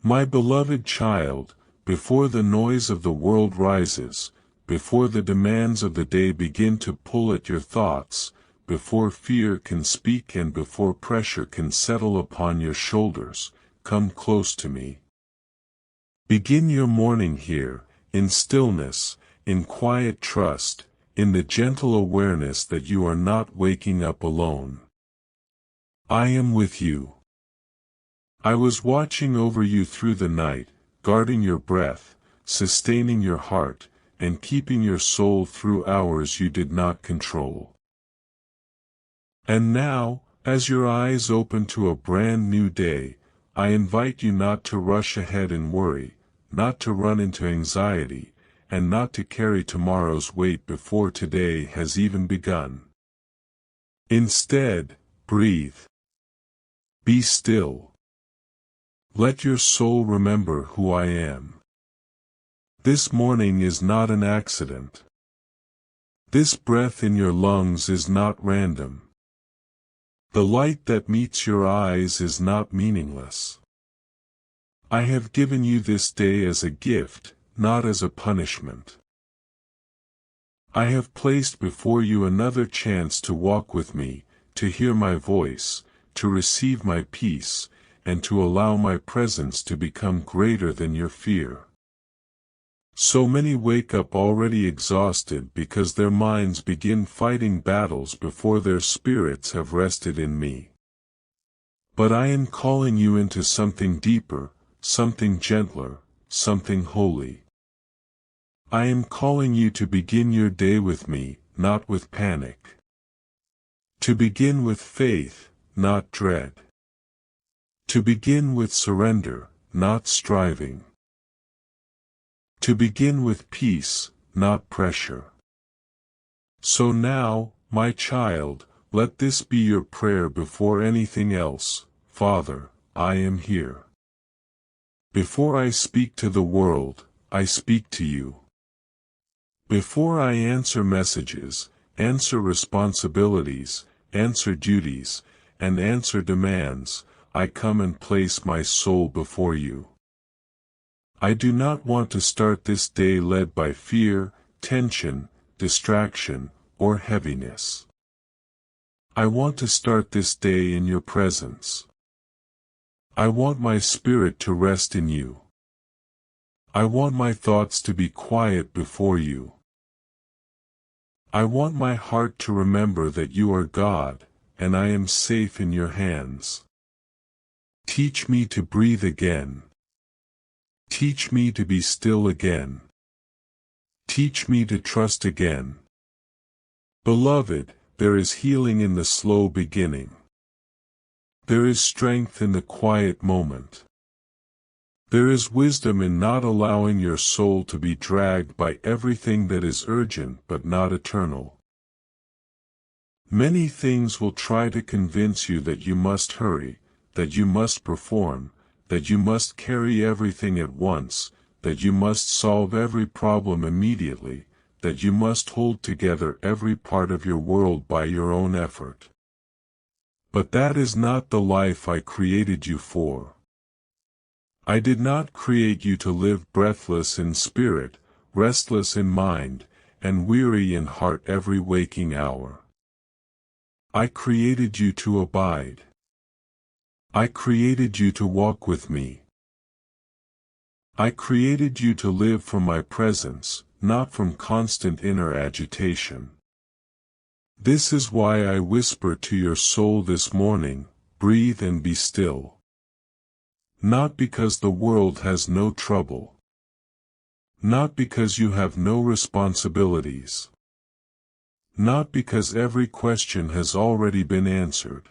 My beloved child, before the noise of the world rises, before the demands of the day begin to pull at your thoughts, before fear can speak and before pressure can settle upon your shoulders, come close to me. Begin your morning here, in stillness, in quiet trust, in the gentle awareness that you are not waking up alone. I am with you. I was watching over you through the night, guarding your breath, sustaining your heart, and keeping your soul through hours you did not control. And now, as your eyes open to a brand new day, I invite you not to rush ahead and worry, not to run into anxiety, and not to carry tomorrow's weight before today has even begun. Instead, breathe. Be still. Let your soul remember who I am. This morning is not an accident. This breath in your lungs is not random. The light that meets your eyes is not meaningless. I have given you this day as a gift, not as a punishment. I have placed before you another chance to walk with me, to hear my voice, to receive my peace, and to allow my presence to become greater than your fear. So many wake up already exhausted because their minds begin fighting battles before their spirits have rested in me. But I am calling you into something deeper, something gentler, something holy. I am calling you to begin your day with me, not with panic. To begin with faith, not dread. To begin with surrender, not striving. To begin with peace, not pressure. So now, my child, let this be your prayer before anything else. Father, I am here. Before I speak to the world, I speak to you. Before I answer messages, answer responsibilities, answer duties, and answer demands, I come and place my soul before you. I do not want to start this day led by fear, tension, distraction, or heaviness. I want to start this day in your presence. I want my spirit to rest in you. I want my thoughts to be quiet before you. I want my heart to remember that you are God, and I am safe in your hands. Teach me to breathe again. Teach me to be still again. Teach me to trust again. Beloved, there is healing in the slow beginning. There is strength in the quiet moment. There is wisdom in not allowing your soul to be dragged by everything that is urgent but not eternal. Many things will try to convince you that you must hurry, that you must perform, that you must carry everything at once, that you must solve every problem immediately, that you must hold together every part of your world by your own effort. But that is not the life I created you for. I did not create you to live breathless in spirit, restless in mind, and weary in heart every waking hour. I created you to abide. I created you to walk with me. I created you to live from my presence, not from constant inner agitation. This is why I whisper to your soul this morning, breathe and be still. Not because the world has no trouble. Not because you have no responsibilities. Not because every question has already been answered.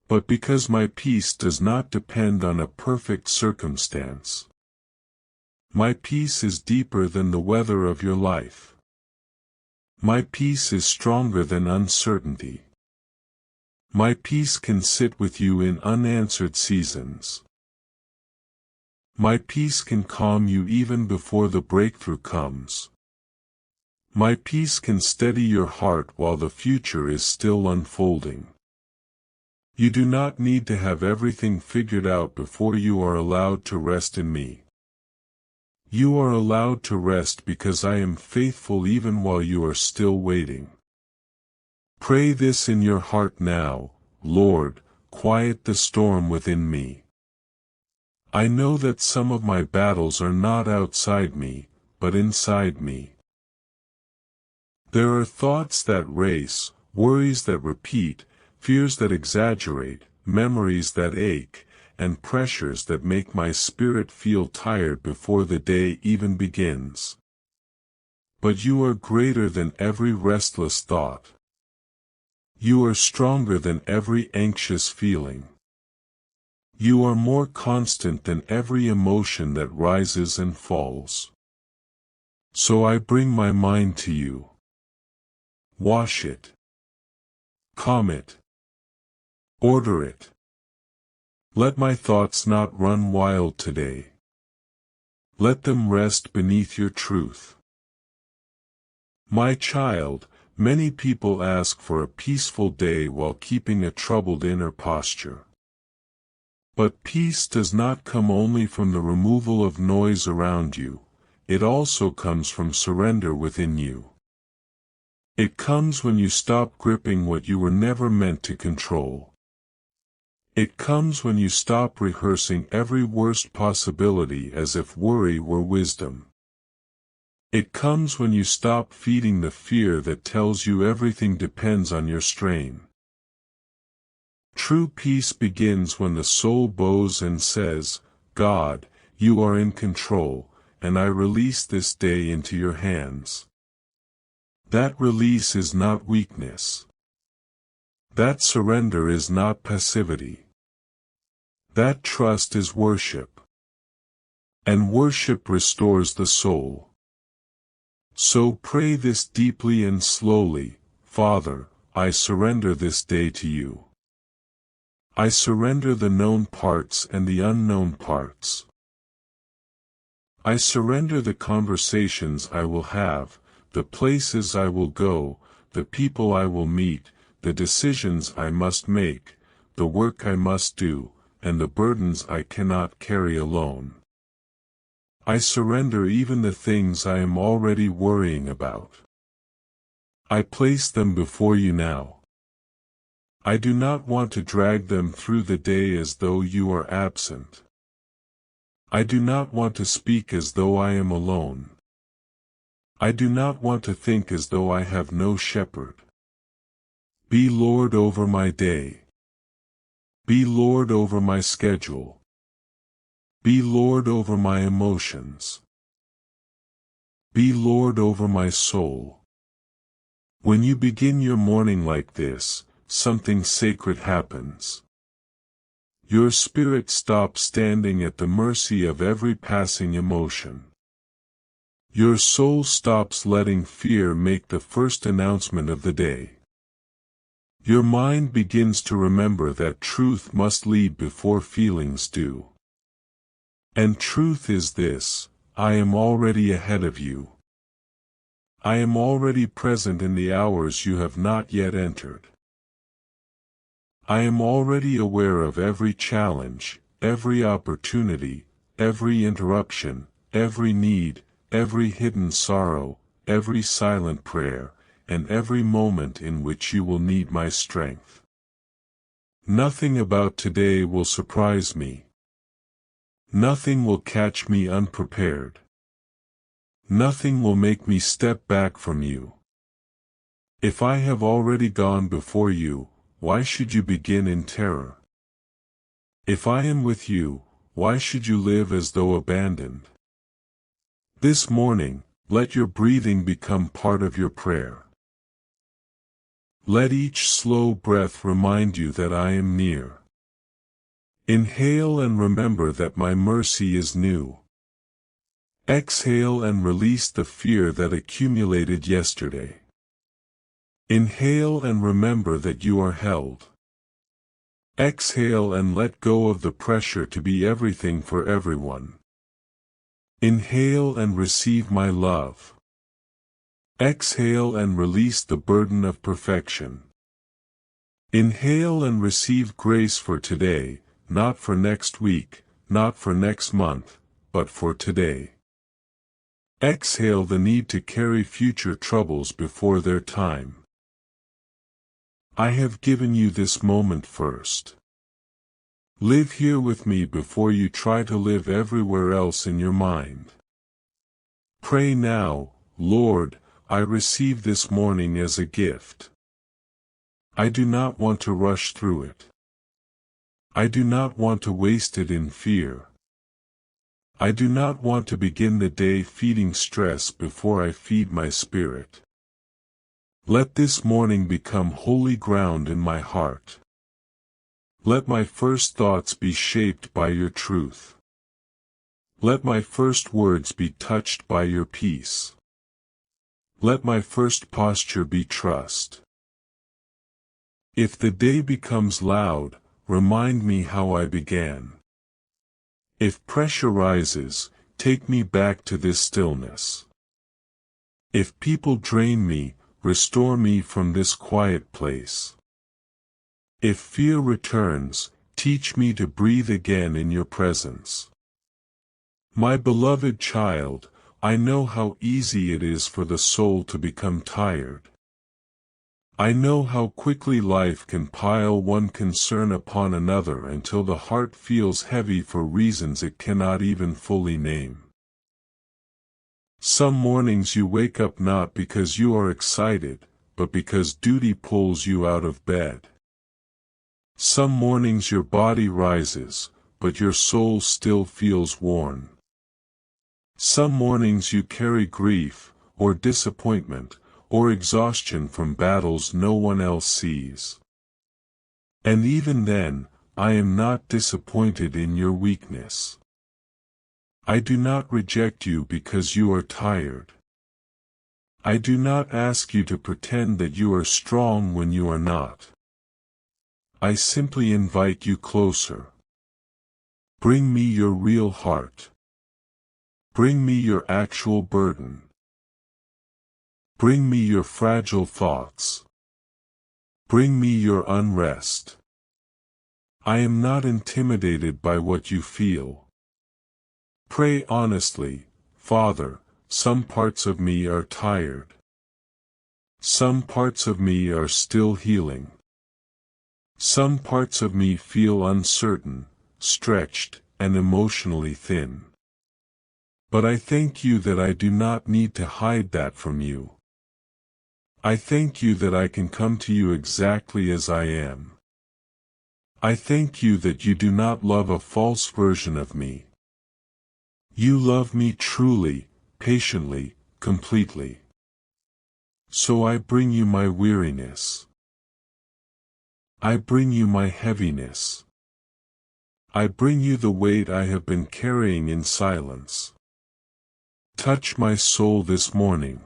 But because my peace does not depend on a perfect circumstance. My peace is deeper than the weather of your life. My peace is stronger than uncertainty. My peace can sit with you in unanswered seasons. My peace can calm you even before the breakthrough comes. My peace can steady your heart while the future is still unfolding. You do not need to have everything figured out before you are allowed to rest in me. You are allowed to rest because I am faithful even while you are still waiting. Pray this in your heart now: Lord, quiet the storm within me. I know that some of my battles are not outside me, but inside me. There are thoughts that race, worries that repeat, fears that exaggerate, memories that ache, and pressures that make my spirit feel tired before the day even begins. But you are greater than every restless thought. You are stronger than every anxious feeling. You are more constant than every emotion that rises and falls. So I bring my mind to you. Wash it. Calm it. Order it. Let my thoughts not run wild today. Let them rest beneath your truth. My child, many people ask for a peaceful day while keeping a troubled inner posture. But peace does not come only from the removal of noise around you, it also comes from surrender within you. It comes when you stop gripping what you were never meant to control. It comes when you stop rehearsing every worst possibility as if worry were wisdom. It comes when you stop feeding the fear that tells you everything depends on your strain. True peace begins when the soul bows and says, God, you are in control, and I release this day into your hands. That release is not weakness. That surrender is not passivity. That trust is worship. And worship restores the soul. So pray this deeply and slowly: Father, I surrender this day to you. I surrender the known parts and the unknown parts. I surrender the conversations I will have, the places I will go, the people I will meet, the decisions I must make, the work I must do, and the burdens I cannot carry alone. I surrender even the things I am already worrying about. I place them before you now. I do not want to drag them through the day as though you are absent. I do not want to speak as though I am alone. I do not want to think as though I have no shepherd. Be Lord over my day. Be Lord over my schedule. Be Lord over my emotions. Be Lord over my soul. When you begin your morning like this, something sacred happens. Your spirit stops standing at the mercy of every passing emotion. Your soul stops letting fear make the first announcement of the day. Your mind begins to remember that truth must lead before feelings do. And truth is this: I am already ahead of you. I am already present in the hours you have not yet entered. I am already aware of every challenge, every opportunity, every interruption, every need, every hidden sorrow, every silent prayer, and every moment in which you will need my strength. Nothing about today will surprise me. Nothing will catch me unprepared. Nothing will make me step back from you. If I have already gone before you, why should you begin in terror? If I am with you, why should you live as though abandoned? This morning, let your breathing become part of your prayer. Let each slow breath remind you that I am near. Inhale and remember that my mercy is new. Exhale and release the fear that accumulated yesterday. Inhale and remember that you are held. Exhale and let go of the pressure to be everything for everyone. Inhale and receive my love. Exhale and release the burden of perfection. Inhale and receive grace for today, not for next week, not for next month, but for today. Exhale the need to carry future troubles before their time. I have given you this moment first. Live here with me before you try to live everywhere else in your mind. Pray now, Lord, I receive this morning as a gift. I do not want to rush through it. I do not want to waste it in fear. I do not want to begin the day feeding stress before I feed my spirit. Let this morning become holy ground in my heart. Let my first thoughts be shaped by your truth. Let my first words be touched by your peace. Let my first posture be trust. If the day becomes loud, remind me how I began. If pressure rises, take me back to this stillness. If people drain me, restore me from this quiet place. If fear returns, teach me to breathe again in your presence. My beloved child, I know how easy it is for the soul to become tired. I know how quickly life can pile one concern upon another until the heart feels heavy for reasons it cannot even fully name. Some mornings you wake up not because you are excited, but because duty pulls you out of bed. Some mornings your body rises, but your soul still feels worn. Some mornings you carry grief, or disappointment, or exhaustion from battles no one else sees. And even then, I am not disappointed in your weakness. I do not reject you because you are tired. I do not ask you to pretend that you are strong when you are not. I simply invite you closer. Bring me your real heart. Bring me your actual burden. Bring me your fragile thoughts. Bring me your unrest. I am not intimidated by what you feel. Pray honestly, Father, some parts of me are tired. Some parts of me are still healing. Some parts of me feel uncertain, stretched, and emotionally thin. But I thank you that I do not need to hide that from you. I thank you that I can come to you exactly as I am. I thank you that you do not love a false version of me. You love me truly, patiently, completely. So I bring you my weariness. I bring you my heaviness. I bring you the weight I have been carrying in silence. Touch my soul this morning.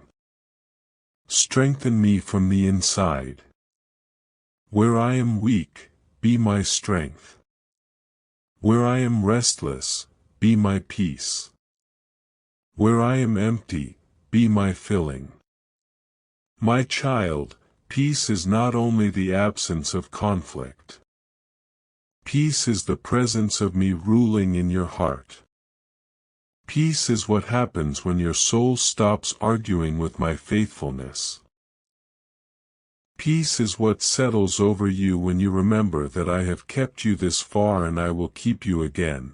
Strengthen me from the inside. Where I am weak, be my strength. Where I am restless, be my peace. Where I am empty, be my filling. My child, peace is not only the absence of conflict. Peace is the presence of me ruling in your heart. Peace is what happens when your soul stops arguing with my faithfulness. Peace is what settles over you when you remember that I have kept you this far and I will keep you again.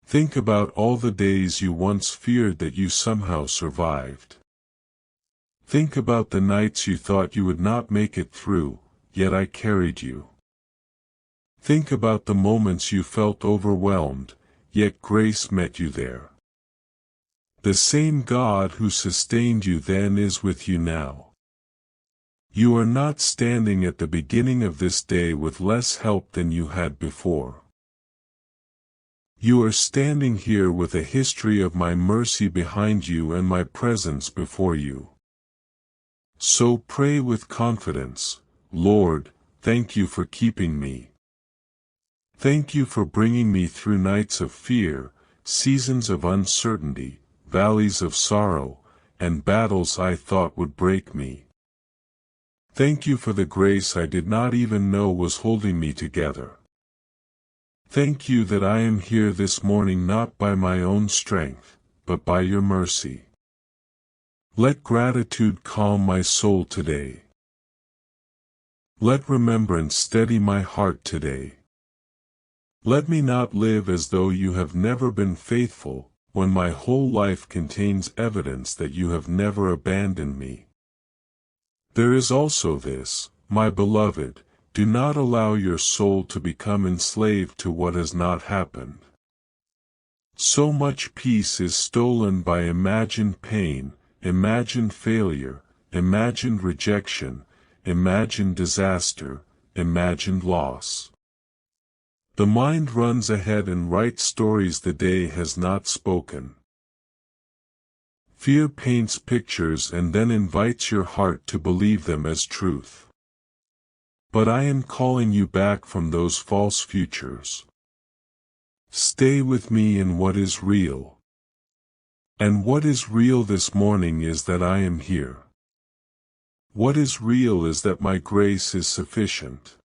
Think about all the days you once feared that you somehow survived. Think about the nights you thought you would not make it through, yet I carried you. Think about the moments you felt overwhelmed, yet grace met you there. The same God who sustained you then is with you now. You are not standing at the beginning of this day with less help than you had before. You are standing here with a history of my mercy behind you and my presence before you. So pray with confidence, Lord, thank you for keeping me. Thank you for bringing me through nights of fear, seasons of uncertainty, valleys of sorrow, and battles I thought would break me. Thank you for the grace I did not even know was holding me together. Thank you that I am here this morning not by my own strength, but by your mercy. Let gratitude calm my soul today. Let remembrance steady my heart today. Let me not live as though you have never been faithful, when my whole life contains evidence that you have never abandoned me. There is also this, my beloved, do not allow your soul to become enslaved to what has not happened. So much peace is stolen by imagined pain, imagined failure, imagined rejection, imagined disaster, imagined loss. The mind runs ahead and writes stories the day has not spoken. Fear paints pictures and then invites your heart to believe them as truth. But I am calling you back from those false futures. Stay with me in what is real. And what is real this morning is that I am here. What is real is that my grace is sufficient.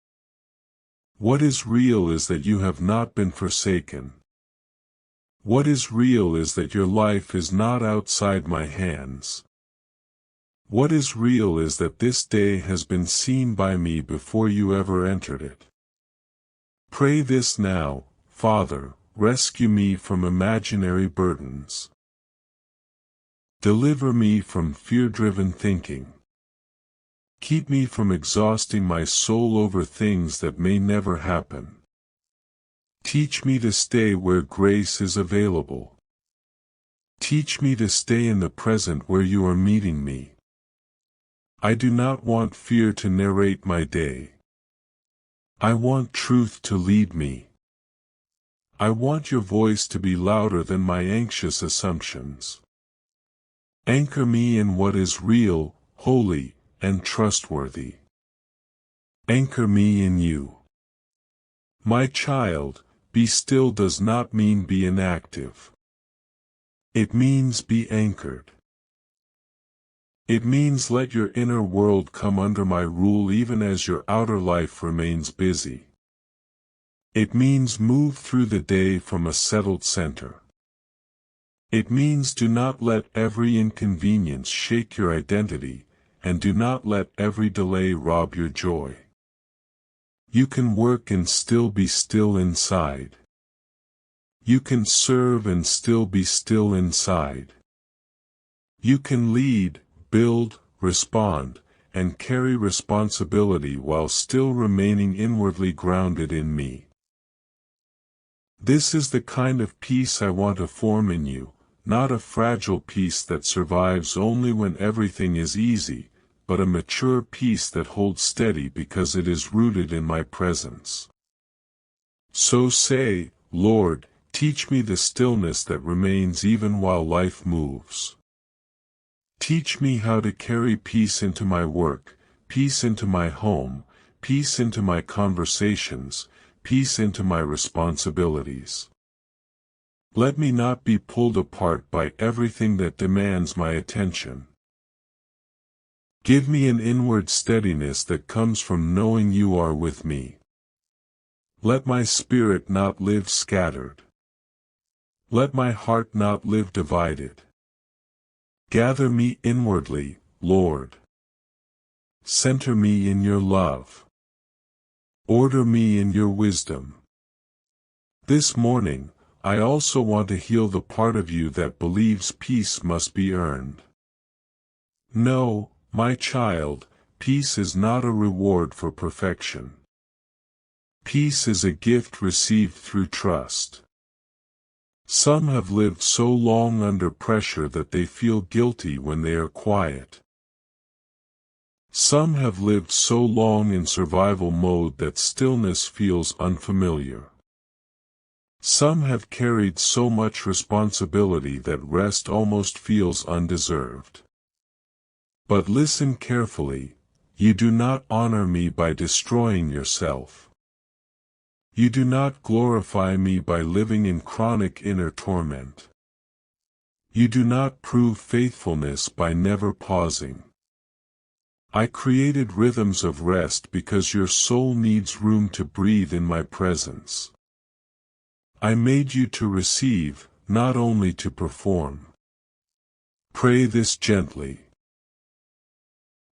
What is real is that you have not been forsaken. What is real is that your life is not outside my hands. What is real is that this day has been seen by me before you ever entered it. Pray this now, Father, rescue me from imaginary burdens. Deliver me from fear-driven thinking. Keep me from exhausting my soul over things that may never happen. Teach me to stay where grace is available. Teach me to stay in the present where you are meeting me. I do not want fear to narrate my day. I want truth to lead me. I want your voice to be louder than my anxious assumptions. Anchor me in what is real, holy, and trustworthy. Anchor me in you. My child, be still does not mean be inactive. It means be anchored. It means let your inner world come under my rule even as your outer life remains busy. It means move through the day from a settled center. It means do not let every inconvenience shake your identity, and do not let every delay rob your joy. You can work and still be still inside. You can serve and still be still inside. You can lead, build, respond, and carry responsibility while still remaining inwardly grounded in me. This is the kind of peace I want to form in you, not a fragile peace that survives only when everything is easy, but a mature peace that holds steady because it is rooted in my presence. So say, Lord, teach me the stillness that remains even while life moves. Teach me how to carry peace into my work, peace into my home, peace into my conversations, peace into my responsibilities. Let me not be pulled apart by everything that demands my attention. Give me an inward steadiness that comes from knowing you are with me. Let my spirit not live scattered. Let my heart not live divided. Gather me inwardly, Lord. Center me in your love. Order me in your wisdom. This morning, I also want to heal the part of you that believes peace must be earned. No, my child, peace is not a reward for perfection. Peace is a gift received through trust. Some have lived so long under pressure that they feel guilty when they are quiet. Some have lived so long in survival mode that stillness feels unfamiliar. Some have carried so much responsibility that rest almost feels undeserved. But listen carefully, you do not honor me by destroying yourself. You do not glorify me by living in chronic inner torment. You do not prove faithfulness by never pausing. I created rhythms of rest because your soul needs room to breathe in my presence. I made you to receive, not only to perform. Pray this gently.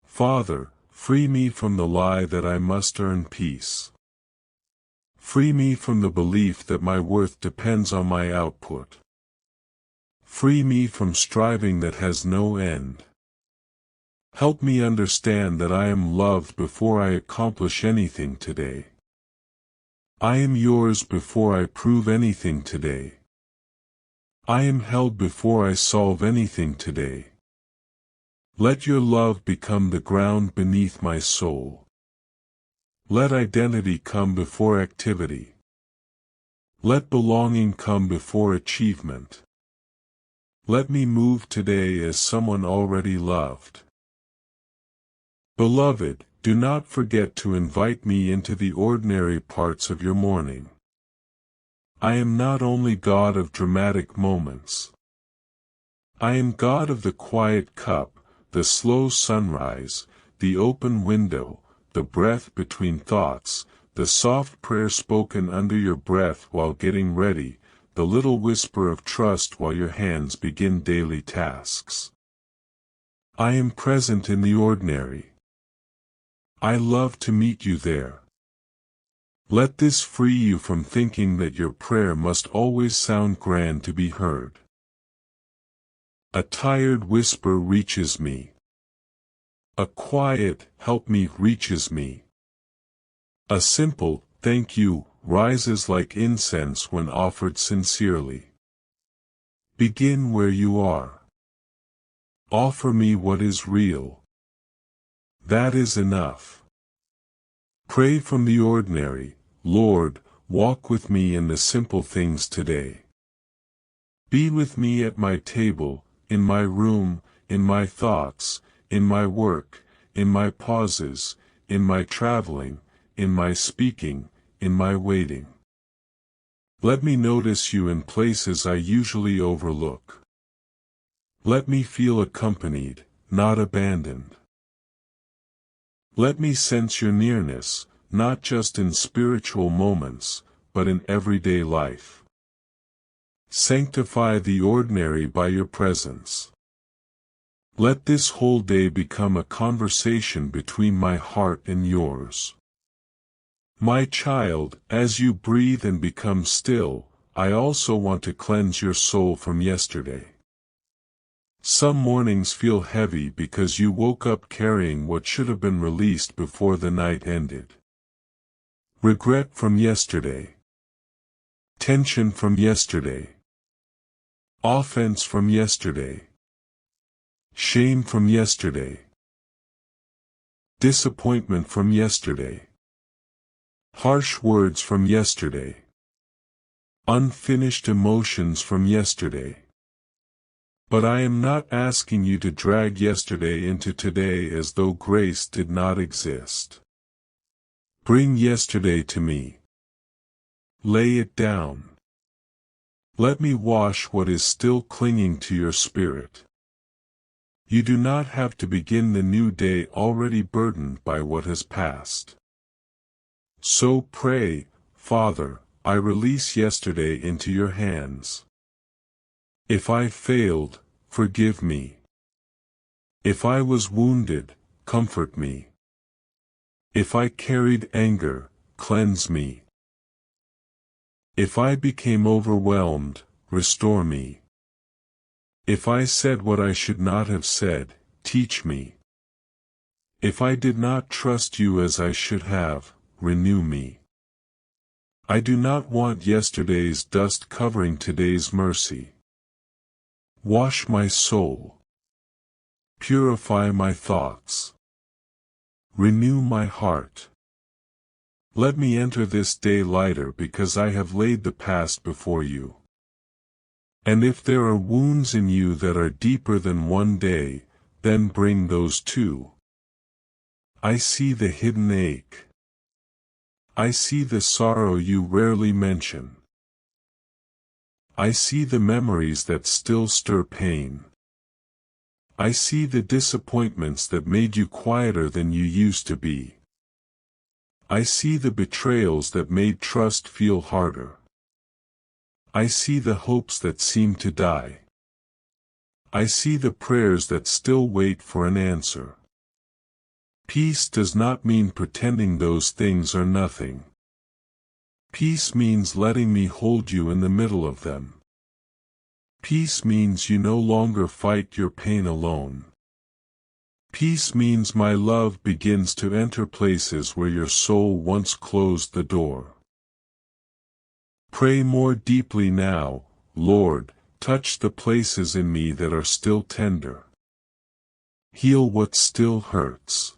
Father, free me from the lie that I must earn peace. Free me from the belief that my worth depends on my output. Free me from striving that has no end. Help me understand that I am loved before I accomplish anything today. I am yours before I prove anything today. I am held before I solve anything today. Let your love become the ground beneath my soul. Let identity come before activity. Let belonging come before achievement. Let me move today as someone already loved. Beloved, do not forget to invite me into the ordinary parts of your morning. I am not only God of dramatic moments. I am God of the quiet cup, the slow sunrise, the open window, the breath between thoughts, the soft prayer spoken under your breath while getting ready, the little whisper of trust while your hands begin daily tasks. I am present in the ordinary. I love to meet you there. Let this free you from thinking that your prayer must always sound grand to be heard. A tired whisper reaches me. A quiet, help me reaches me. A simple, thank you, rises like incense when offered sincerely. Begin where you are. Offer me what is real. That is enough. Pray from the ordinary, Lord, walk with me in the simple things today. Be with me at my table, in my room, in my thoughts, in my work, in my pauses, in my traveling, in my speaking, in my waiting. Let me notice you in places I usually overlook. Let me feel accompanied, not abandoned. Let me sense your nearness, not just in spiritual moments, but in everyday life. Sanctify the ordinary by your presence. Let this whole day become a conversation between my heart and yours. My child, as you breathe and become still, I also want to cleanse your soul from yesterday. Some mornings feel heavy because you woke up carrying what should have been released before the night ended. Regret from yesterday. Tension from yesterday. Offense from yesterday. Shame from yesterday. Disappointment from yesterday. Harsh words from yesterday. Unfinished emotions from yesterday. But I am not asking you to drag yesterday into today as though grace did not exist. Bring yesterday to me. Lay it down. Let me wash what is still clinging to your spirit. You do not have to begin the new day already burdened by what has passed. So pray, Father, I release yesterday into your hands. If I failed, forgive me. If I was wounded, comfort me. If I carried anger, cleanse me. If I became overwhelmed, restore me. If I said what I should not have said, teach me. If I did not trust you as I should have, renew me. I do not want yesterday's dust covering today's mercy. Wash my soul. Purify my thoughts. Renew my heart. Let me enter this day lighter because I have laid the past before you. And if there are wounds in you that are deeper than one day, then bring those too. I see the hidden ache. I see the sorrow you rarely mention. I see the memories that still stir pain. I see the disappointments that made you quieter than you used to be. I see the betrayals that made trust feel harder. I see the hopes that seem to die. I see the prayers that still wait for an answer. Peace does not mean pretending those things are nothing. Peace means letting me hold you in the middle of them. Peace means you no longer fight your pain alone. Peace means my love begins to enter places where your soul once closed the door. Pray more deeply now, Lord, touch the places in me that are still tender. Heal what still hurts.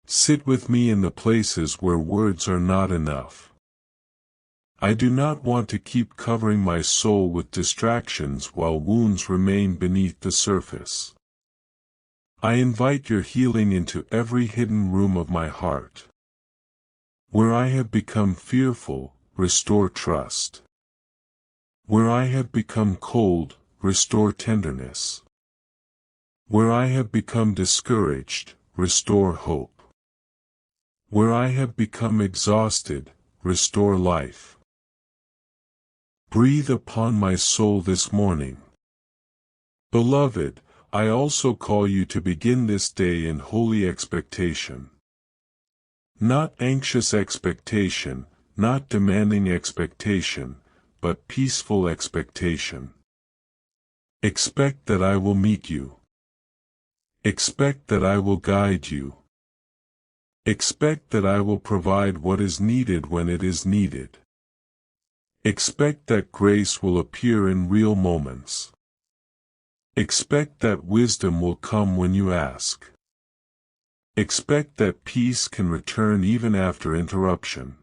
Sit with me in the places where words are not enough. I do not want to keep covering my soul with distractions while wounds remain beneath the surface. I invite your healing into every hidden room of my heart. Where I have become fearful, restore trust. Where I have become cold, restore tenderness. Where I have become discouraged, restore hope. Where I have become exhausted, restore life. Breathe upon my soul this morning. Beloved, I also call you to begin this day in holy expectation. Not anxious expectation, not demanding expectation, but peaceful expectation. Expect that I will meet you. Expect that I will guide you. Expect that I will provide what is needed when it is needed. Expect that grace will appear in real moments. Expect that wisdom will come when you ask. Expect that peace can return even after interruption.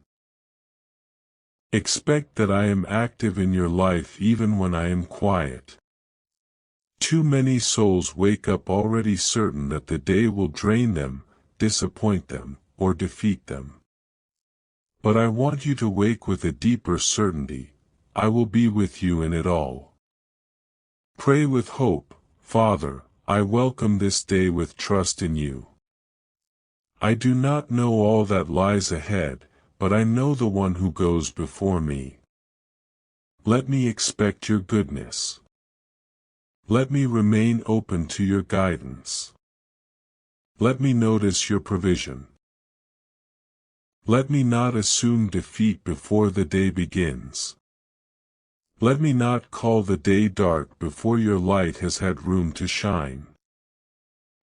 Expect that I am active in your life even when I am quiet. Too many souls wake up already certain that the day will drain them, disappoint them, or defeat them. But I want you to wake with a deeper certainty: I will be with you in it all. Pray with hope: Father, I welcome this day with trust in you. I do not know all that lies ahead, but I know the one who goes before me. Let me expect your goodness. Let me remain open to your guidance. Let me notice your provision. Let me not assume defeat before the day begins. Let me not call the day dark before your light has had room to shine.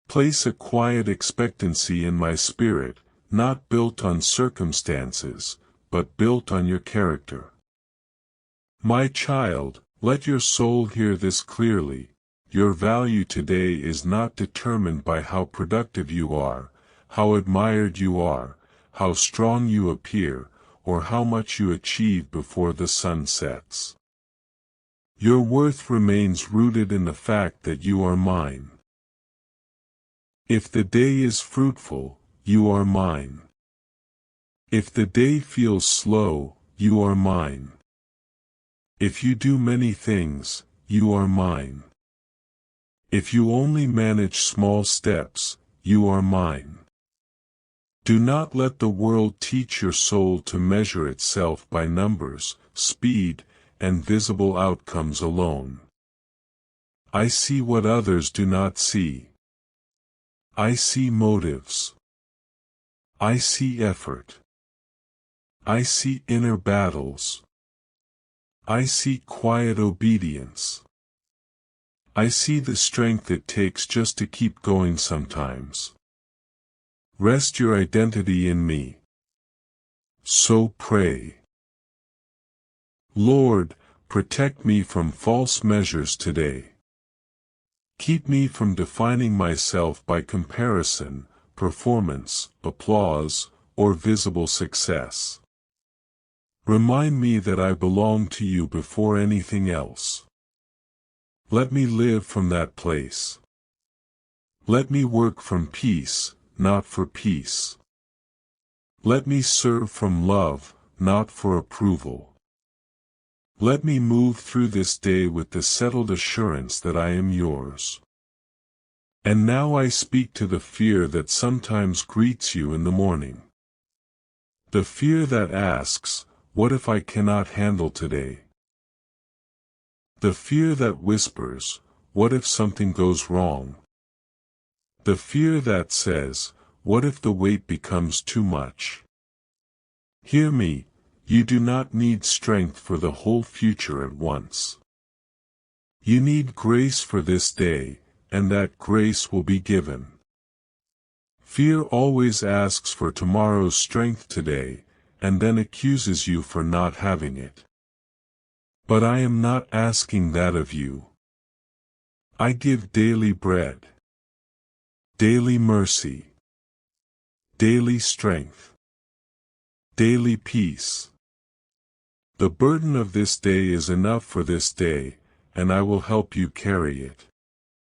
Place a quiet expectancy in my spirit, not built on circumstances, but built on your character. My child, let your soul hear this clearly: your value today is not determined by how productive you are, how admired you are, how strong you appear, or how much you achieve before the sun sets. Your worth remains rooted in the fact that you are mine. If the day is fruitful, you are mine. If the day feels slow, you are mine. If you do many things, you are mine. If you only manage small steps, you are mine. Do not let the world teach your soul to measure itself by numbers, speed, and visible outcomes alone. I see what others do not see. I see motives. I see effort. I see inner battles. I see quiet obedience. I see the strength it takes just to keep going sometimes. Rest your identity in me. So pray. Lord, protect me from false measures today. Keep me from defining myself by comparison, performance, applause, or visible success. Remind me that I belong to you before anything else. Let me live from that place. Let me work from peace, not for peace. Let me serve from love, not for approval. Let me move through this day with the settled assurance that I am yours. And now I speak to the fear that sometimes greets you in the morning. The fear that asks, what if I cannot handle today? The fear that whispers, what if something goes wrong? The fear that says, what if the weight becomes too much? Hear me, you do not need strength for the whole future at once. You need grace for this day, and that grace will be given. Fear always asks for tomorrow's strength today, and then accuses you for not having it. But I am not asking that of you. I give daily bread, daily mercy, daily strength, daily peace. The burden of this day is enough for this day, and I will help you carry it.